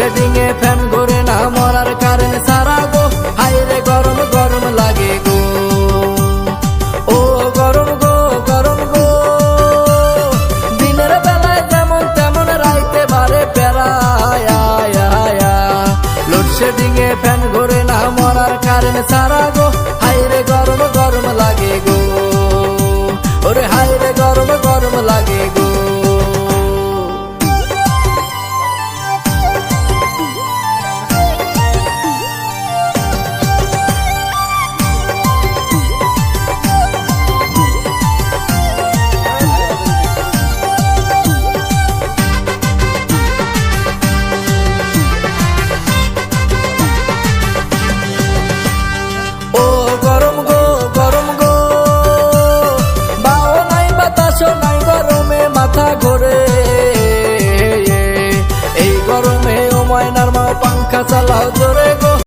Load shedding এ fan ঘুরে না মরার কারেন্ট সারা গো, হাইরে গরম গরম লাগে গো, ও গরম গো গরম গো। দিনের বেলায় যেমন তেমন রাইতে বারে বেড়ায়, লোডশেডিং এ ফ্যান ঘুরে না মরার কারেন্ট সারা গো, হাইরে গরম গরম লাগে গো, ওরে হাইরে গরম গরম লাগে গো। এই গরমে ও ময়নার মা পাঙ্খা চালাও জোরে।